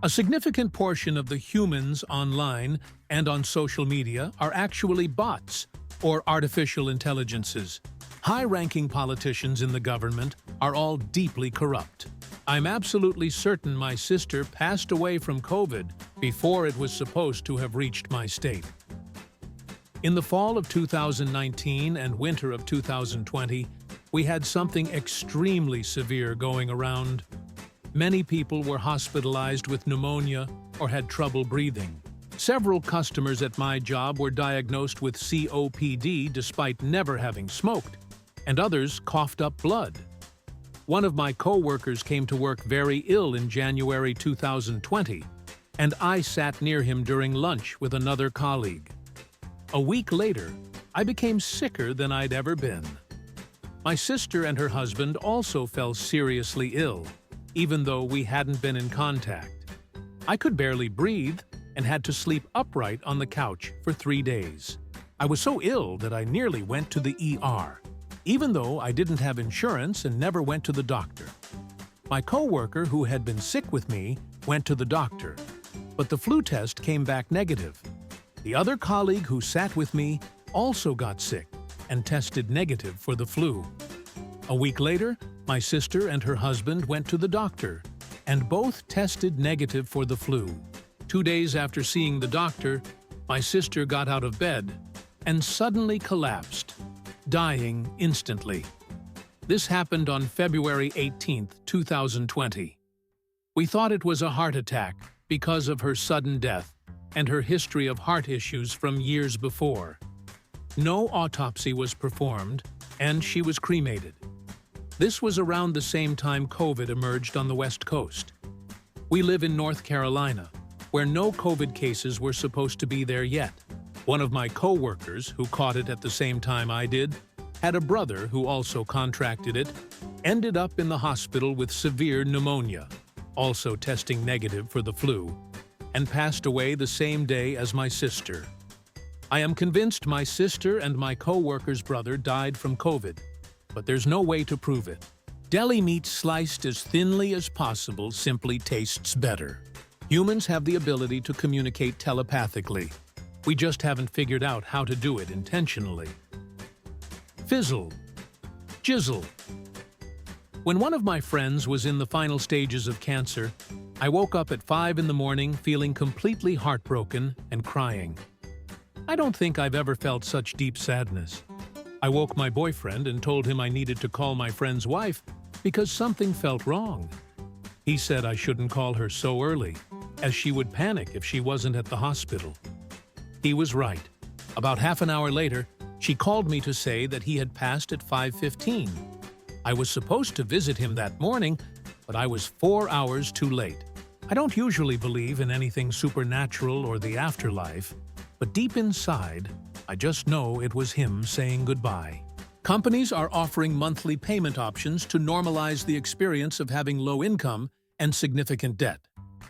A significant portion of the humans online and on social media are actually bots or artificial intelligences. High-ranking politicians in the government are all deeply corrupt. I'm absolutely certain my sister passed away from COVID before it was supposed to have reached my state. In the fall of 2019 and winter of 2020, we had something extremely severe going around. Many people were hospitalized with pneumonia or had trouble breathing. Several customers at my job were diagnosed with COPD despite never having smoked, and others coughed up blood. One of my co-workers came to work very ill in January 2020, and I sat near him during lunch with another colleague. A week later, I became sicker than I'd ever been. My sister and her husband also fell seriously ill, even though we hadn't been in contact. I could barely breathe and had to sleep upright on the couch for 3 days. I was so ill that I nearly went to the ER, even though I didn't have insurance and never went to the doctor. My coworker who had been sick with me went to the doctor, but the flu test came back negative. The other colleague who sat with me also got sick and tested negative for the flu. A week later, my sister and her husband went to the doctor, and both tested negative for the flu. 2 days after seeing the doctor, my sister got out of bed and suddenly collapsed, dying instantly. This happened on February 18, 2020. We thought it was a heart attack because of her sudden death and her history of heart issues from years before. No autopsy was performed, and she was cremated. This was around the same time COVID emerged on the West Coast. We live in North Carolina, where no COVID cases were supposed to be there yet. One of my co-workers, who caught it at the same time I did, had a brother who also contracted it, ended up in the hospital with severe pneumonia, also testing negative for the flu, and passed away the same day as my sister. I am convinced my sister and my co-worker's brother died from COVID, but there's no way to prove it. Deli meat sliced as thinly as possible simply tastes better. Humans have the ability to communicate telepathically. We just haven't figured out how to do it intentionally. Fizzle. Jizzle. When one of my friends was in the final stages of cancer, I woke up at 5 in the morning feeling completely heartbroken and crying. I don't think I've ever felt such deep sadness. I woke my boyfriend and told him I needed to call my friend's wife because something felt wrong. He said I shouldn't call her so early, as she would panic if she wasn't at the hospital. He was right. About half an hour later, she called me to say that he had passed at 5:15. I was supposed to visit him that morning, but I was 4 hours too late. I don't usually believe in anything supernatural or the afterlife, but deep inside, I just know it was him saying goodbye. Companies are offering monthly payment options to normalize the experience of having low income and significant debt.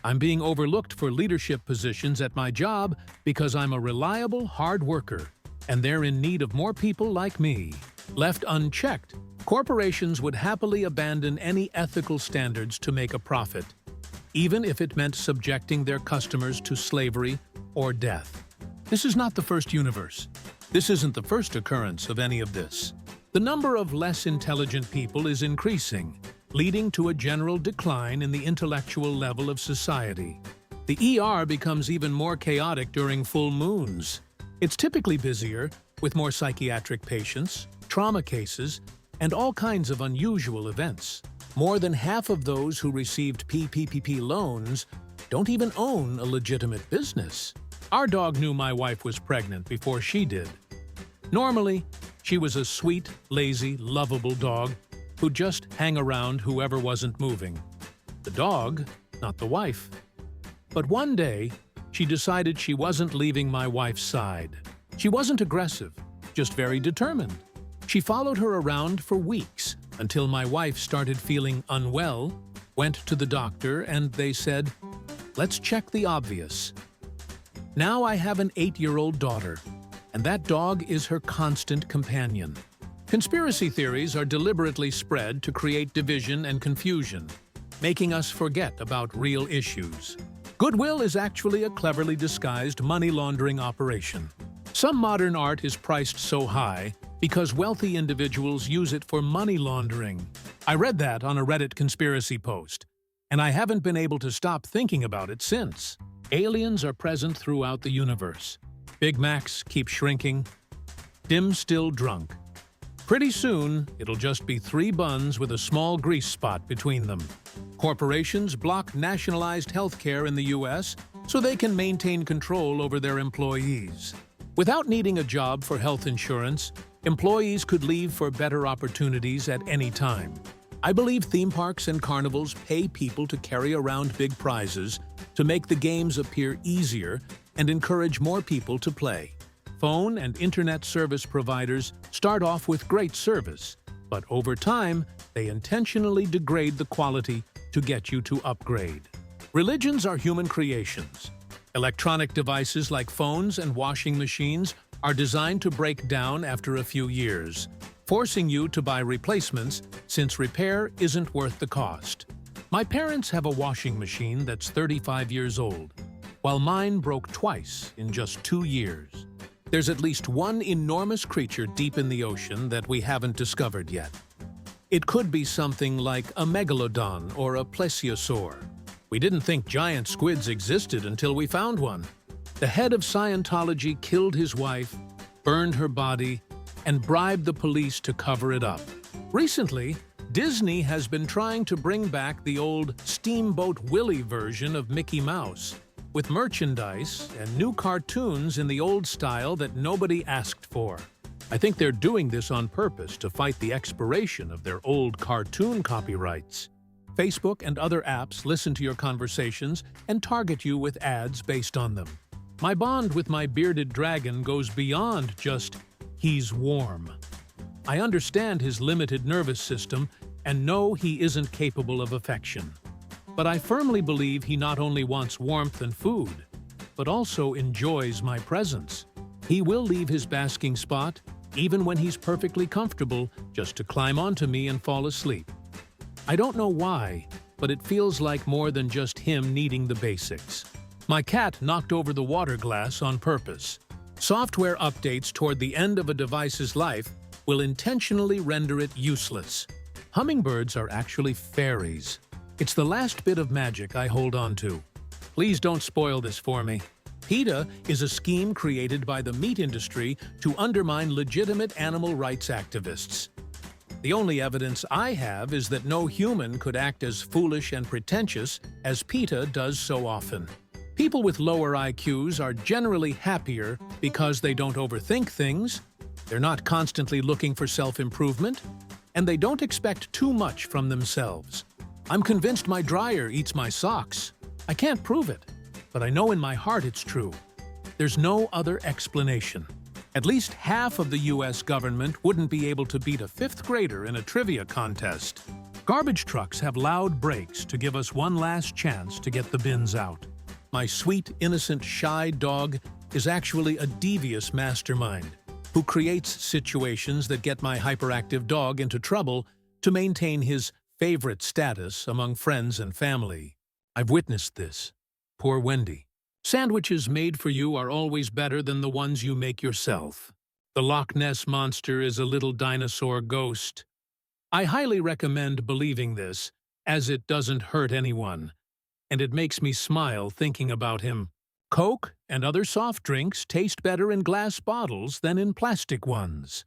I'm being overlooked for leadership positions at my job because I'm a reliable, hard worker, and they're in need of more people like me. Left unchecked, corporations would happily abandon any ethical standards to make a profit, even if it meant subjecting their customers to slavery or death. This is not the first universe. This isn't the first occurrence of any of this. The number of less intelligent people is increasing, leading to a general decline in the intellectual level of society. The ER becomes even more chaotic during full moons. It's typically busier, with more psychiatric patients, trauma cases, and all kinds of unusual events. More than half of those who received PPP loans don't even own a legitimate business. Our dog knew my wife was pregnant before she did. Normally, she was a sweet, lazy, lovable dog who'd just hang around whoever wasn't moving. The dog, not the wife. But one day, she decided she wasn't leaving my wife's side. She wasn't aggressive, just very determined. She followed her around for weeks until my wife started feeling unwell, went to the doctor, and they said, "Let's check the obvious." Now I have an 8-year-old daughter, and that dog is her constant companion. Conspiracy theories are deliberately spread to create division and confusion, making us forget about real issues. Goodwill is actually a cleverly disguised money laundering operation. Some modern art is priced so high because wealthy individuals use it for money laundering. I read that on a Reddit conspiracy post, and I haven't been able to stop thinking about it since. Aliens are present throughout the universe. Big Macs keep shrinking. Dim still drunk. Pretty soon, it'll just be 3 buns with a small grease spot between them. Corporations block nationalized healthcare in the U.S. so they can maintain control over their employees. Without needing a job for health insurance, employees could leave for better opportunities at any time. I believe theme parks and carnivals pay people to carry around big prizes to make the games appear easier and encourage more people to play. Phone and internet service providers start off with great service, but over time, they intentionally degrade the quality to get you to upgrade. Religions are human creations. Electronic devices like phones and washing machines are designed to break down after a few years, forcing you to buy replacements since repair isn't worth the cost. My parents have a washing machine that's 35 years old, while mine broke twice in just 2 years. There's at least one enormous creature deep in the ocean that we haven't discovered yet. It could be something like a megalodon or a plesiosaur. We didn't think giant squids existed until we found one. The head of Scientology killed his wife, burned her body, and bribed the police to cover it up. Recently, Disney has been trying to bring back the old Steamboat Willie version of Mickey Mouse, with merchandise and new cartoons in the old style that nobody asked for. I think they're doing this on purpose to fight the expiration of their old cartoon copyrights. Facebook and other apps listen to your conversations and target you with ads based on them. My bond with my bearded dragon goes beyond just, "he's warm." I understand his limited nervous system and know he isn't capable of affection. But I firmly believe he not only wants warmth and food, but also enjoys my presence. He will leave his basking spot, even when he's perfectly comfortable, just to climb onto me and fall asleep. I don't know why, but it feels like more than just him needing the basics. My cat knocked over the water glass on purpose. Software updates toward the end of a device's life will intentionally render it useless. Hummingbirds are actually fairies. It's the last bit of magic I hold on to. Please don't spoil this for me. PETA is a scheme created by the meat industry to undermine legitimate animal rights activists. The only evidence I have is that no human could act as foolish and pretentious as PETA does so often. People with lower IQs are generally happier because they don't overthink things, they're not constantly looking for self-improvement, and they don't expect too much from themselves. I'm convinced my dryer eats my socks. I can't prove it, but I know in my heart it's true. There's no other explanation. At least half of the US government wouldn't be able to beat a 5th grader in a trivia contest. Garbage trucks have loud brakes to give us one last chance to get the bins out. My sweet, innocent, shy dog is actually a devious mastermind who creates situations that get my hyperactive dog into trouble to maintain his favorite status among friends and family. I've witnessed this. Poor Wendy. Sandwiches made for you are always better than the ones you make yourself. The Loch Ness Monster is a little dinosaur ghost. I highly recommend believing this, as it doesn't hurt anyone, and it makes me smile thinking about him. Coke and other soft drinks taste better in glass bottles than in plastic ones.